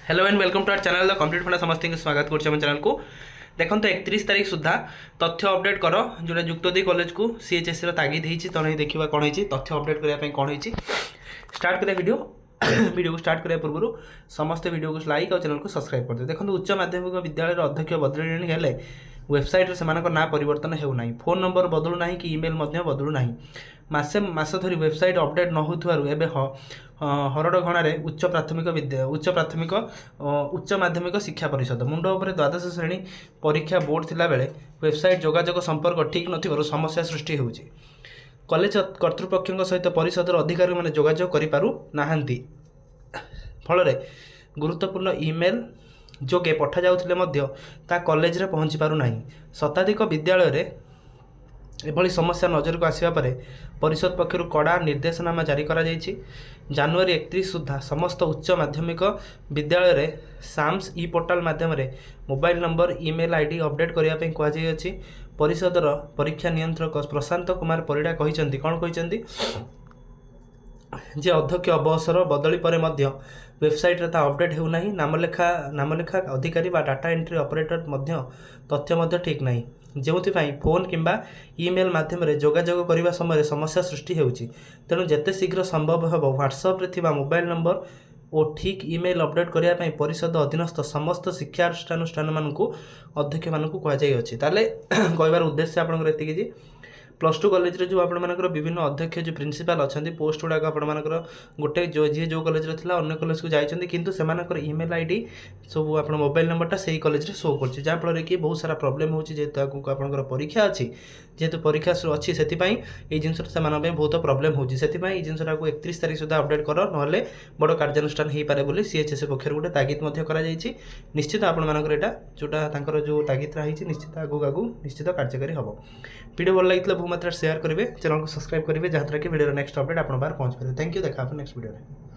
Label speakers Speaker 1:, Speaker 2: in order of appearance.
Speaker 1: Hello and welcome to our channel the complete funda समस्त स्वागत कर चैनल को देखो तो 31 तारीख सुधा तथ्य अपडेट कर जोटा युक्तोदी कॉलेज को सीएचएस तागिद होती तो नहीं देखा कौन है तथ्य अपडेट करने कौन है स्टार्ट करें वीडियो वीडियो को स्टार्ट करने पूर्व समस्त वीडियो को लाइक और चैनल को सब्सक्राइब कर देखो उच्च माध्यमिक विद्यालय अध्यक्ष बदल हेले वेबसाइट से ना परिवर्तन होना फोन नंबर बदलू ना कि इमेल बदलू ना मास धरी वेबसाइट अपडेट न हो हरड़घणारे उच्च माध्यमिक शिक्षा परिषद मुंड उपर द्वादश श्रेणी परीक्षा बोर्ड थिला बेले वेबसाइट जोगाजोग संपर्क ठीक नथिबारु समस्या सृष्टि होउछि कॉलेज कर्तृपक्षों सहित परिषदर अधिकारी मैंने जोगाजोग करिपारु नाहांती फल गुरुत्वपूर्ण इमेल जोगे पठा जाउथिले मध्य ता कॉलेज रे पहुँची पारु नाही शताधिक विद्यालय रे एभली समस्या नजर को आसिबा परे परिषद पक्षरु कड़ा निर्देशनामा जारी करा जायछि जनवरी 31 सुधा समस्त उच्च माध्यमिक विद्यालय रे साम्स ई पोर्टाल माध्यम रे mobile number email ID update करिया पे कुआ जाय अछि परिषदर परीक्षा नियंत्रक प्रशांत कुमार परिडा कहिसंती कोन कहिसंती जे अध्यक्ष अवसर बदली पर मध्य वेबसाइट रे ता अपडेट हेउ नाही नामलेखा अधिकारी बा डाटा एंट्री ऑपरेटर मध्य तथ्य मध्य ठीक नाही जोपाई फोन किंबा ईमेल माध्यम रे जोगाजोग करने समय समस्या सृष्टि होउछि तेणु जेते शीघ्र संभव हेबो व्हाट्सएप रे थिबा मोबाइल नंबर और ठीक ईमेल अपडेट करिया पई परिषद अधीनस्थ समस्त शिक्षानुष्ठान मानकु अध्यक्ष मानकु कहा जाय अछि ताले कहबार उद्देश्य आपनकर एतिकी जी प्लस टू कॉलेज रे जो आपण मानकर विभिन्न अध्यक्ष जो प्रिंसिपल अच्छा पोस्ट गुड़ाक आपण मानकर गोटे जो जी जो कॉलेज रे थिला अन्य कॉलेज को जाइछन्ती किंतु सेमानकर ईमेल आईडी सब आपण मोबाइल नंबरटा सही कॉलेज रे शो करछि जा फल कि बहुत सारा प्रॉब्लम होछि जेतु आपनकर परीक्षा अछि जेतु परीक्षा अछि सेति पई ए जिंस सेमान पे बहुत प्रॉब्लम होछि सेति पई ए जिंसटा को 31 तारीख सुधा अपडेट कर नहले बड़ कार्यानुष्ठान हेई पारे बोली सीएचएस पक्षर गोटे तागिद मध्य करा जायछि निश्चित आपण मानकर एटा जोटा तांकर जो तागिद रहिछि निश्चित आगु निश्चित कार्यकारी हबो वीडियो भल लागितला मात्रा शेयर करेंगे चैनल को सब्सक्राइब करेंगे जहाँ कि वीडियो नेक्स्ट अपडेट आप पहुँच पारे थैंक यू देखा नेक्स्ट वीडियो।